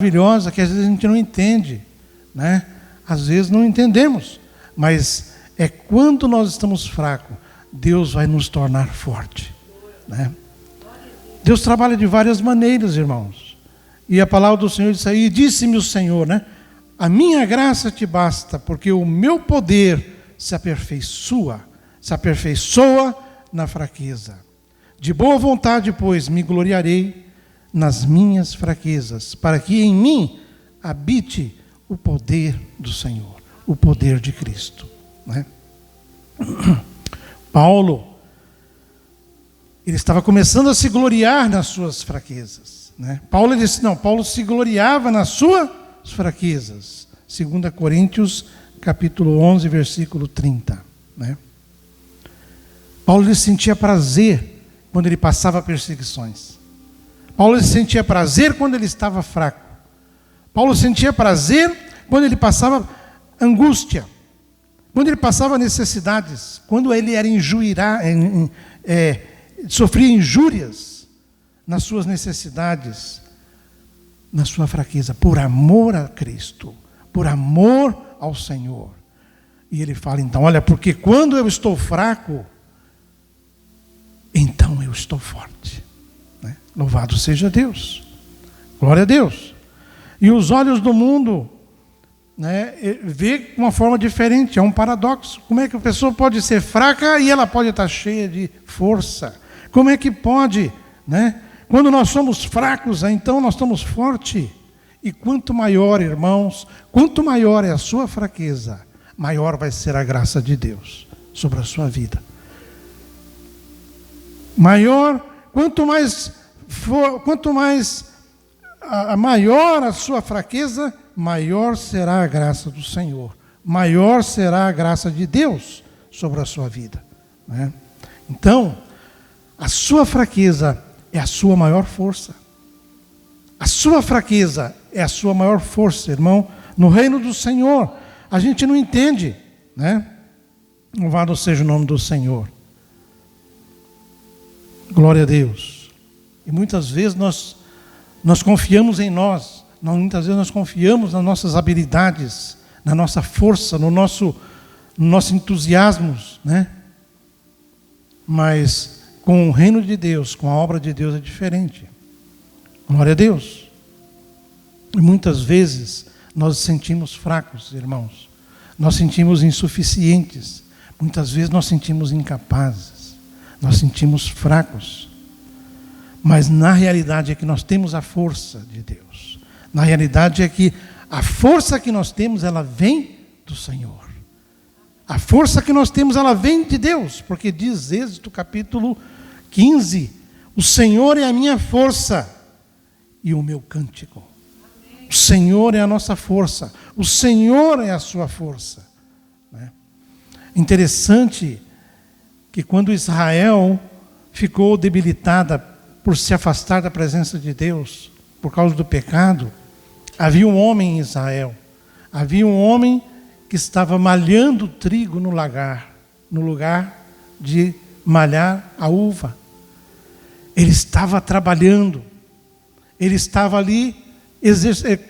maravilhosa que às vezes a gente não entende, né? Às vezes não entendemos, mas é quando nós estamos fracos, Deus vai nos tornar forte, né? Deus trabalha de várias maneiras, irmãos. E a palavra do Senhor diz aí, disse-me o Senhor, né? A minha graça te basta, porque o meu poder se aperfeiçoa na fraqueza. De boa vontade, pois, me gloriarei nas minhas fraquezas, para que em mim habite o poder do Senhor, o poder de Cristo, né? Paulo, ele estava começando a se gloriar nas suas fraquezas, né? Paulo disse, não, Paulo se gloriava nas suas fraquezas. 2 Coríntios, capítulo 11, versículo 30, né? Paulo ele sentia prazer quando ele passava perseguições. Paulo sentia prazer quando ele estava fraco. Paulo sentia prazer quando ele passava angústia, quando ele passava necessidades, quando ele era sofria injúrias nas suas necessidades, na sua fraqueza, por amor a Cristo, por amor ao Senhor. E ele fala então, olha, porque quando eu estou fraco, então eu estou forte. Louvado seja Deus, glória a Deus. E os olhos do mundo, né, vê de uma forma diferente, é um paradoxo. Como é que a pessoa pode ser fraca e ela pode estar cheia de força? Como é que pode, né? Quando nós somos fracos, então nós estamos fortes. E quanto maior, irmãos, quanto maior é a sua fraqueza, maior vai ser a graça de Deus sobre a sua vida. Quanto mais maior a sua fraqueza, maior será a graça do Senhor, maior será a graça de Deus sobre a sua vida, né? Então, a sua fraqueza é a sua maior força. A sua fraqueza é a sua maior força, irmão. No reino do Senhor, a gente não entende, né? Louvado seja o nome do Senhor. Glória a Deus. E muitas vezes nós confiamos em nós. Muitas vezes nós confiamos nas nossas habilidades, na nossa força, no nosso entusiasmo, né? Mas com o reino de Deus, com a obra de Deus é diferente. Glória a Deus. E muitas vezes nós nos sentimos fracos, irmãos. Nós sentimos insuficientes. Muitas vezes nós sentimos incapazes. Nós sentimos fracos. Mas na realidade é que nós temos a força de Deus. Na realidade é que a força que nós temos, ela vem do Senhor. A força que nós temos, ela vem de Deus. Porque diz Êxodo capítulo 15, o Senhor é a minha força e o meu cântico. O Senhor é a nossa força. O Senhor é a sua força, né? Interessante que quando Israel ficou debilitada por se afastar da presença de Deus, por causa do pecado, havia um homem em Israel. Havia um homem que estava malhando trigo no lugar de malhar a uva. Ele estava trabalhando. Ele estava ali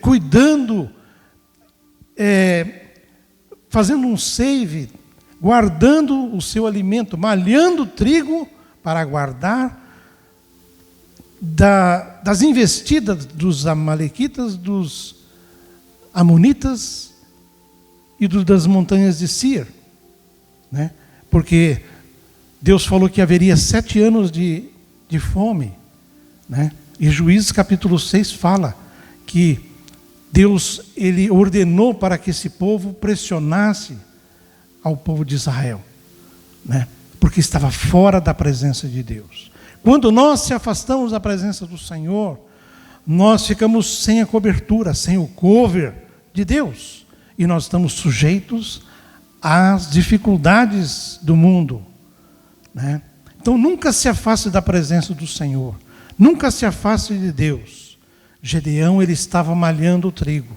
cuidando, fazendo um save, guardando o seu alimento, malhando trigo para guardar das investidas dos amalequitas, dos amonitas e das montanhas de Seir, né? Porque Deus falou que haveria 7 anos de fome, né? E Juízes capítulo 6 fala que Deus ele ordenou para que esse povo pressionasse ao povo de Israel, né? Porque estava fora da presença de Deus. Quando nós se afastamos da presença do Senhor, nós ficamos sem a cobertura, sem o cover de Deus. E nós estamos sujeitos às dificuldades do mundo, né? Então nunca se afaste da presença do Senhor. Nunca se afaste de Deus. Gedeão, ele estava malhando o trigo.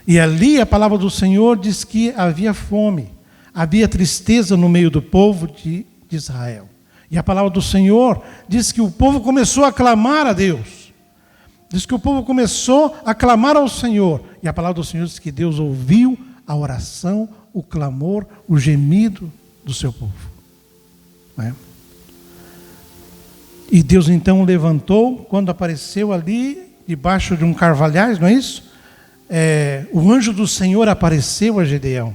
E ali a palavra do Senhor diz que havia fome. Havia tristeza no meio do povo de Israel. E a palavra do Senhor diz que o povo começou a clamar a Deus. Diz que o povo começou a clamar ao Senhor. E a palavra do Senhor diz que Deus ouviu a oração, o clamor, o gemido do seu povo. Né? E Deus então levantou, quando apareceu ali, debaixo de um carvalhais, não é isso? O anjo do Senhor apareceu a Gedeão.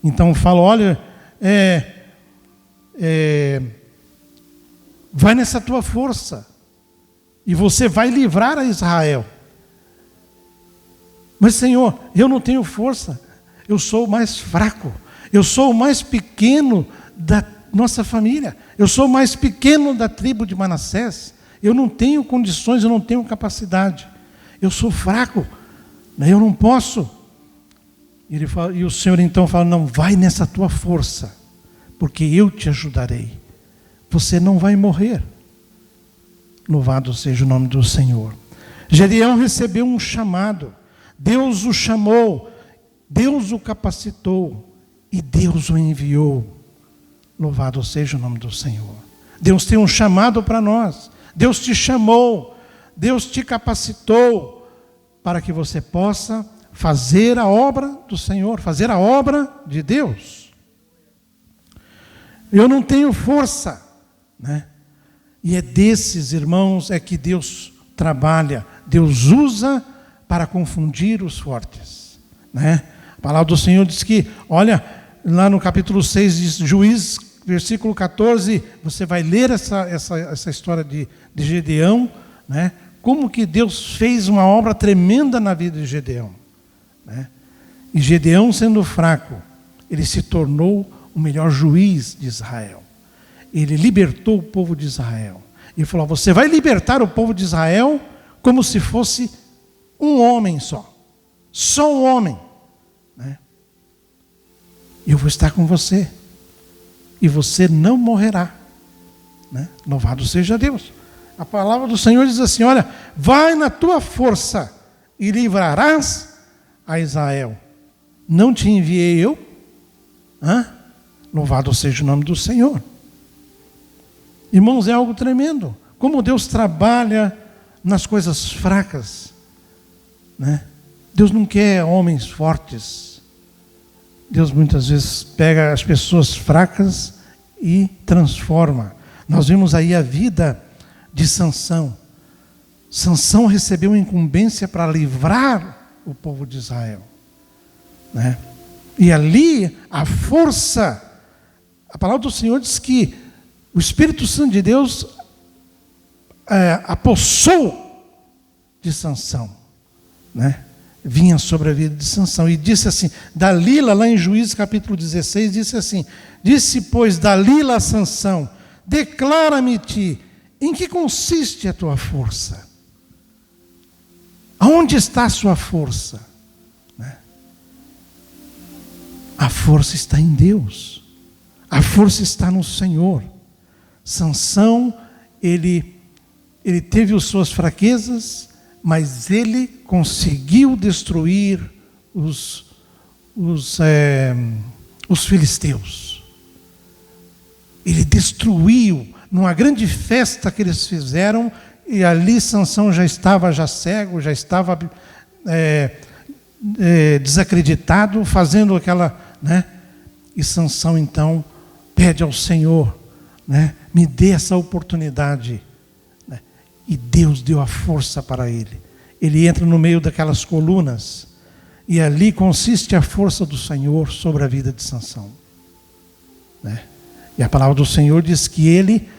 Então fala, olha, vai nessa tua força, e você vai livrar a Israel. Mas Senhor, eu não tenho força, eu sou o mais fraco, eu sou o mais pequeno da nossa família, eu sou o mais pequeno da tribo de Manassés, eu não tenho condições, eu não tenho capacidade, eu sou fraco, eu não posso. E o Senhor então fala, não, vai nessa tua força, porque eu te ajudarei, você não vai morrer. Louvado seja o nome do Senhor. Gedeão recebeu um chamado, Deus o chamou, Deus o capacitou e Deus o enviou. Louvado seja o nome do Senhor. Deus tem um chamado para nós, Deus te chamou, Deus te capacitou para que você possa fazer a obra do Senhor, fazer a obra de Deus. Eu não tenho força, né? E é desses, irmãos, que Deus trabalha, Deus usa para confundir os fortes, né? A palavra do Senhor diz que, olha, lá no capítulo 6 de Juízes, versículo 14, você vai ler essa história de Gedeão, né? Como que Deus fez uma obra tremenda na vida de Gedeão, né? E Gedeão, sendo fraco, ele se tornou o melhor juiz de Israel. Ele libertou o povo de Israel. Ele falou, você vai libertar o povo de Israel como se fosse um homem só um homem, né? Eu vou estar com você, e você não morrerá, né? Louvado seja Deus. A palavra do Senhor diz assim, olha, vai na tua força e livrarás a Israel. Não te enviei eu? Louvado seja o nome do Senhor. Irmãos, é algo tremendo. Como Deus trabalha nas coisas fracas, né? Deus não quer homens fortes. Deus muitas vezes pega as pessoas fracas e transforma. Nós vimos aí a vida de Sansão. Sansão recebeu uma incumbência para livrar o povo de Israel, né? E ali a força, a palavra do Senhor diz que o Espírito Santo de Deus apossou de Sansão, né? Vinha sobre a vida de Sansão e disse assim, Dalila, lá em Juízes capítulo 16, disse assim, disse pois Dalila a Sansão, declara-me-te, em que consiste a tua força? Aonde está a sua força? Né? A força está em Deus, a força está no Senhor. Sansão, ele teve as suas fraquezas, mas ele conseguiu destruir os filisteus. Ele destruiu, numa grande festa que eles fizeram, e ali Sansão já estava cego, já estava desacreditado, fazendo aquela, né? E Sansão então pede ao Senhor, né? Me dê essa oportunidade, né? E Deus deu a força para ele. Ele entra no meio daquelas colunas, e ali consiste a força do Senhor sobre a vida de Sansão, né? E a palavra do Senhor diz que ele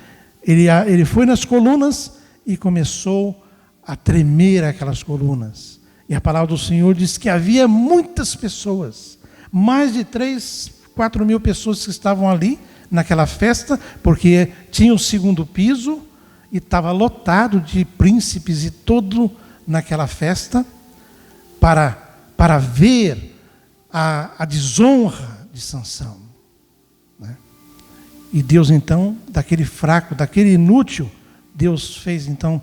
foi nas colunas e começou a tremer aquelas colunas. E a palavra do Senhor diz que havia muitas pessoas, mais de 4 mil pessoas que estavam ali naquela festa, porque tinha o segundo piso e estava lotado de príncipes e todo naquela festa para ver a desonra de Sansão, né? E Deus então, daquele fraco, daquele inútil, Deus fez então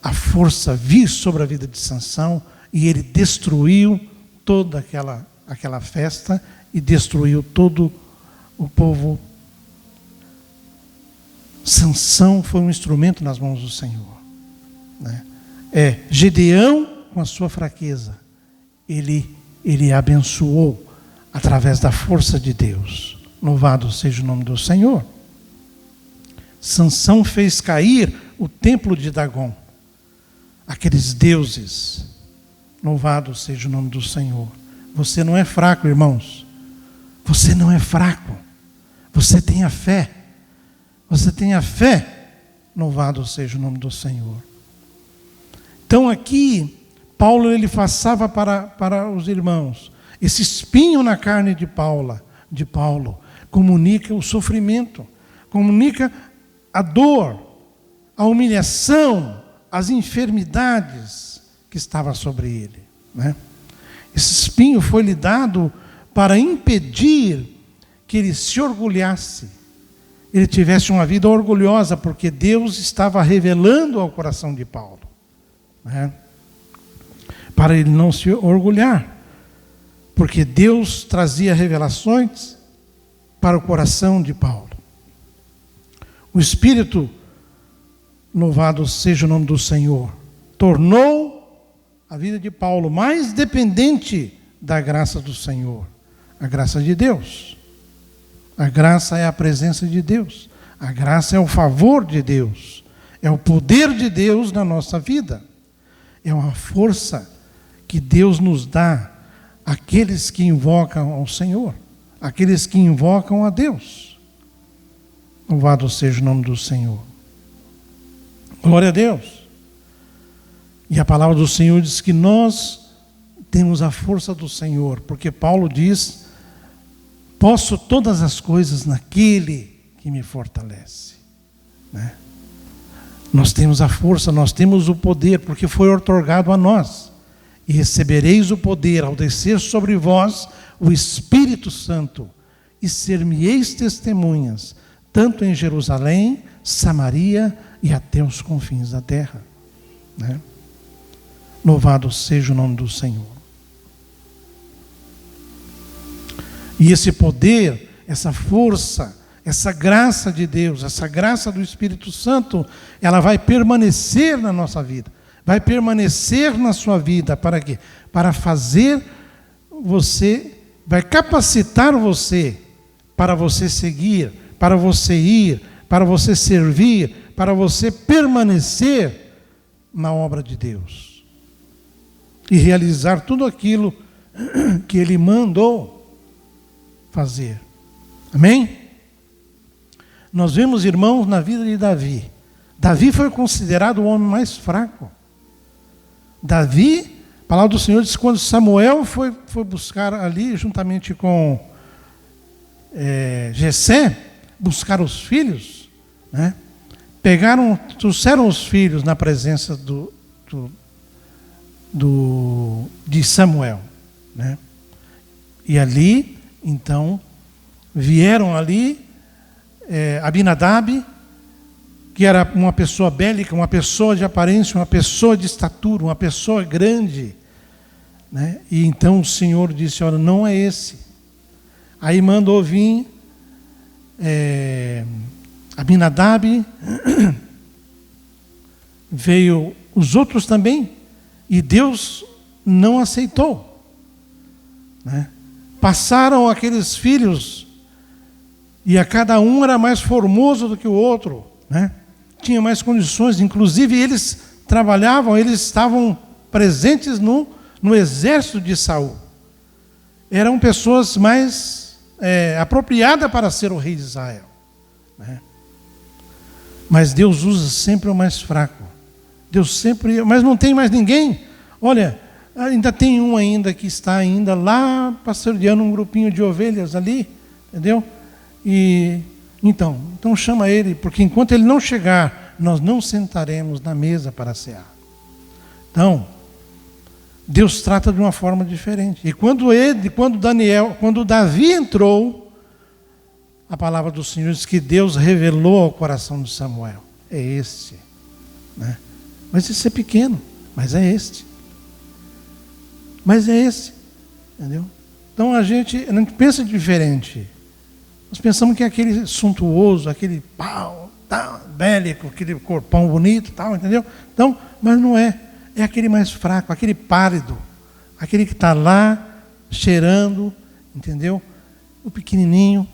a força vir sobre a vida de Sansão, e ele destruiu toda aquela festa e destruiu todo o povo. Sansão foi um instrumento nas mãos do Senhor, né? Gedeão, com a sua fraqueza, ele abençoou através da força de Deus. Louvado seja o nome do Senhor. Sansão fez cair o templo de Dagom, aqueles deuses. Louvado seja o nome do Senhor. Você não é fraco, irmãos. Você não é fraco. Você tem a fé. Você tem a fé. Louvado seja o nome do Senhor. Então aqui, Paulo ele passava para os irmãos. Esse espinho na carne de Paulo, comunica o sofrimento, comunica a dor, a humilhação, as enfermidades que estavam sobre ele, né? Esse espinho foi lhe dado para impedir que ele se orgulhasse, ele tivesse uma vida orgulhosa, porque Deus estava revelando ao coração de Paulo, né? Para ele não se orgulhar, porque Deus trazia revelações para o coração de Paulo. O Espírito, louvado seja o nome do Senhor, tornou a vida de Paulo mais dependente da graça do Senhor, a graça de Deus. A graça é a presença de Deus, a graça é o favor de Deus, é o poder de Deus na nossa vida, é uma força que Deus nos dá àqueles que invocam ao Senhor, àqueles que invocam a Deus. Louvado seja o nome do Senhor. Glória a Deus. E a palavra do Senhor diz que nós temos a força do Senhor, porque Paulo diz: posso todas as coisas naquele que me fortalece, né? Nós temos a força, nós temos o poder, porque foi outorgado a nós. E recebereis o poder ao descer sobre vós o Espírito Santo, e ser-me-eis testemunhas, tanto em Jerusalém, Samaria e até os confins da terra, né? Louvado seja o nome do Senhor. E esse poder, essa força, essa graça de Deus, essa graça do Espírito Santo, ela vai permanecer na nossa vida, vai permanecer na sua vida. Para quê? Para fazer você, vai capacitar você para você seguir, para você ir, para você servir, para você permanecer na obra de Deus e realizar tudo aquilo que Ele mandou fazer. Amém? Nós vemos, irmãos, na vida de Davi. Davi foi considerado o homem mais fraco. Davi, a palavra do Senhor diz que quando Samuel foi buscar ali, juntamente com Jessé, buscar os filhos, né? Trouxeram os filhos na presença de Samuel, né? E ali, então, vieram ali Abinadab, que era uma pessoa bélica, uma pessoa de aparência, uma pessoa de estatura, uma pessoa grande, né? E então o Senhor disse: olha, não é esse. Aí mandou vir Abinadab, veio os outros também, e Deus não aceitou, né? Passaram aqueles filhos, e a cada um era mais formoso do que o outro, né? Tinha mais condições, inclusive eles trabalhavam, eles estavam presentes no exército de Saul. Eram pessoas mais apropriadas para ser o rei de Israel, né? Mas Deus usa sempre o mais fraco. Deus sempre, mas não tem mais ninguém. Olha, ainda tem um ainda que está ainda lá pastoreando um grupinho de ovelhas ali, entendeu? E então chama ele, porque enquanto ele não chegar, nós não sentaremos na mesa para cear. Então, Deus trata de uma forma diferente. E quando Davi entrou, a palavra do Senhor diz que Deus revelou ao coração de Samuel: é este, né? Mas esse é pequeno, mas é este. Mas é esse, entendeu? Então a gente pensa diferente. Nós pensamos que é aquele suntuoso, aquele pau, tal, bélico, aquele corpão bonito, tal, entendeu? Então, mas não é. é aquele mais fraco, aquele pálido, aquele que está lá cheirando, entendeu? O pequenininho,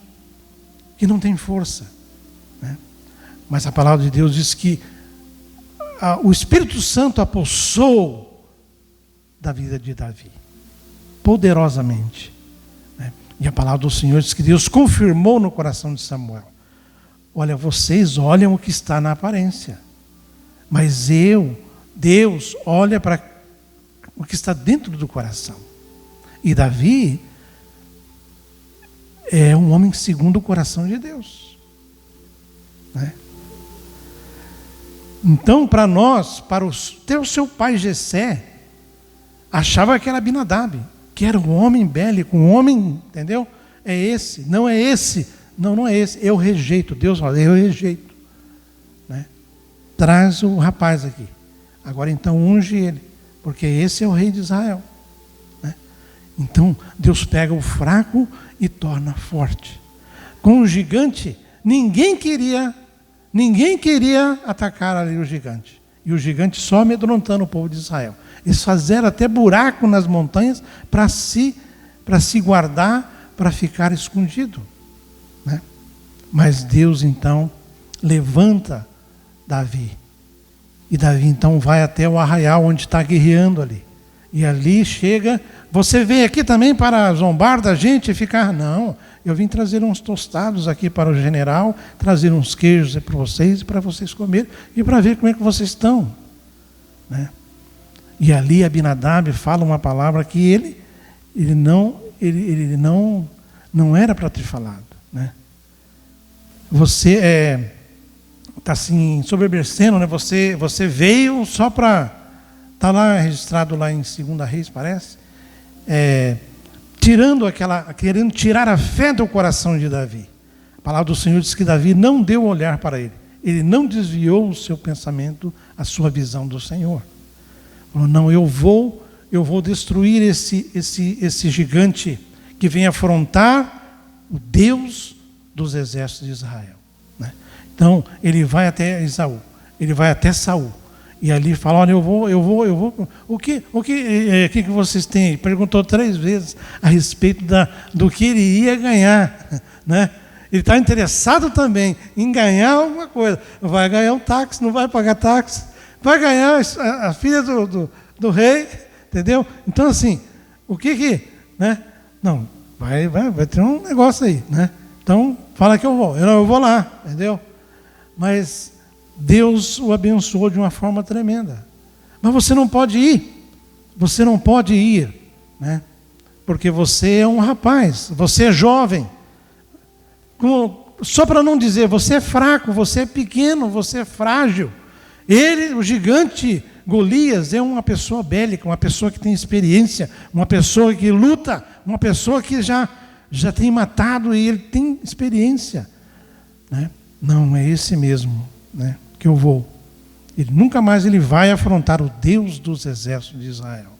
que não tem força, né? Mas a palavra de Deus diz que o Espírito Santo apossou da vida de Davi, poderosamente, né? E a palavra do Senhor diz que Deus confirmou no coração de Samuel: olha, vocês olham o que está na aparência, mas Deus olha para o que está dentro do coração. E Davi é um homem segundo o coração de Deus, né? Então, para nós, até o seu pai Jessé achava que era Abinadab, que era um homem bélico, um homem, entendeu? É esse, não é esse, não é esse, eu rejeito. Deus fala, eu rejeito, né? Traz o rapaz aqui, agora então unge ele, porque esse é o rei de Israel, né? Então Deus pega o fraco e torna forte. Com o gigante, ninguém queria atacar ali o gigante, e o gigante só amedrontando o povo de Israel. Eles fizeram até buraco nas montanhas para se guardar, para ficar escondido, né? Mas Deus então levanta Davi, e Davi então vai até o arraial onde está guerreando ali, e ali chega: você veio aqui também para zombar da gente e ficar? Não, eu vim trazer uns tostados aqui para o general, trazer uns queijos para vocês, e para vocês comerem, e para ver como é que vocês estão, né? E ali Abinadab fala uma palavra que ele não era para ter falado, né? Você está assim, soberbecendo, né? Você veio só para... Está lá registrado lá em 2 Reis, parece. Querendo tirar a fé do coração de Davi. A palavra do Senhor diz que Davi não deu olhar para ele. Ele não desviou o seu pensamento, a sua visão do Senhor. Falou: não, eu vou destruir esse gigante que vem afrontar o Deus dos exércitos de Israel, né? Então ele vai até Esaú, ele vai até Saul, e ali fala: olha, eu vou. O que vocês têm? Ele perguntou 3 vezes a respeito do que ele ia ganhar, né? Ele está interessado também em ganhar alguma coisa. Vai ganhar um táxi, não vai pagar táxi. Vai ganhar a filha do rei, entendeu? Então assim, né? Não, vai ter um negócio aí, né? Então fala que eu vou lá, entendeu? Mas Deus o abençoou de uma forma tremenda. Mas você não pode ir, né? Porque você é um rapaz, você é jovem. Só para não dizer, você é fraco, você é pequeno, você é frágil. O gigante Golias, é uma pessoa bélica, uma pessoa que tem experiência, uma pessoa que luta, uma pessoa que já tem matado e ele tem experiência, né? Não, é esse mesmo, né, que eu vou. Nunca mais ele vai afrontar o Deus dos exércitos de Israel,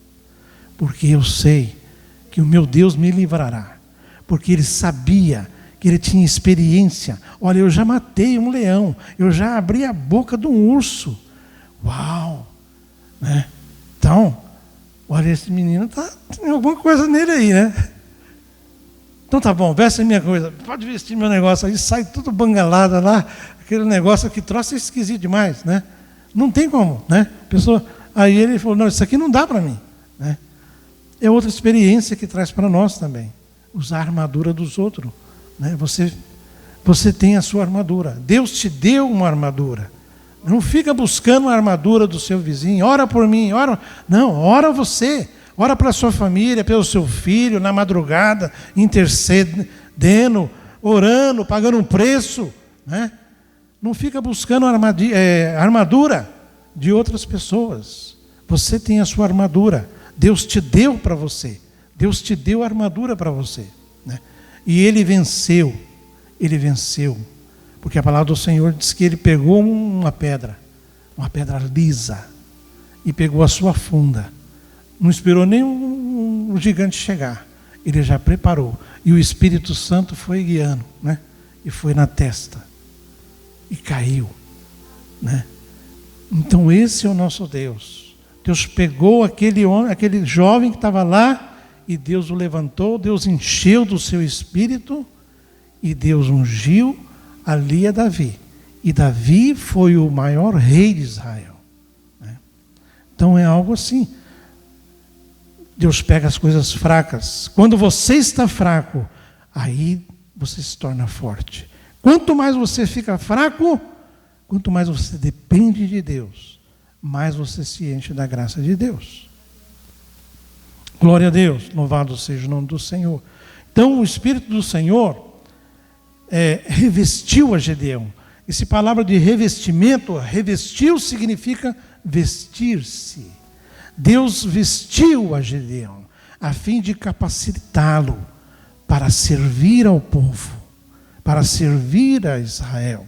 porque eu sei que o meu Deus me livrará, porque ele sabia que ele tinha experiência. Olha, eu já matei um leão, eu já abri a boca de um urso. Uau, né? Então, olha, esse menino tem alguma coisa nele aí, né? Então tá bom, veste a minha coisa, pode vestir meu negócio aí, sai tudo bangalada lá, aquele negócio que troço é esquisito demais, né? Não tem como, né? Aí ele falou: não, isso aqui não dá para mim, né? É outra experiência que traz para nós também, usar a armadura dos outros, né? Você tem a sua armadura, Deus te deu uma armadura. Não fica buscando a armadura do seu vizinho, ora por mim, ora você. Ora para a sua família, pelo seu filho, na madrugada, intercedendo, orando, pagando um preço, né? Não fica buscando armadura de outras pessoas. Você tem a sua armadura. Deus te deu para você. Deus te deu a armadura para você, né? E ele venceu. Porque a palavra do Senhor diz que ele pegou uma pedra lisa, e pegou a sua funda. Não esperou nem o gigante chegar. Ele já preparou. E o Espírito Santo foi guiando, né? E foi na testa. E caiu, né? Então esse é o nosso Deus. Deus pegou aquele homem, aquele jovem que estava lá, e Deus o levantou, Deus encheu do seu espírito, e Deus ungiu ali a Davi. E Davi foi o maior rei de Israel. Então é algo assim. Deus pega as coisas fracas. Quando você está fraco, aí você se torna forte. Quanto mais você fica fraco, quanto mais você depende de Deus, mais você se enche da graça de Deus. Glória a Deus, louvado seja o nome do Senhor. Então o Espírito do Senhor revestiu a Gedeão. Essa palavra de revestimento, revestiu significa vestir-se. Deus vestiu a Gedeão, a fim de capacitá-lo para servir ao povo, para servir a Israel.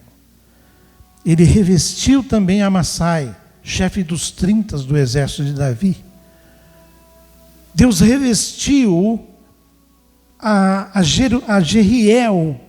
Ele revestiu também Amassai, chefe dos 30 do exército de Davi. Deus revestiu a Jeriel,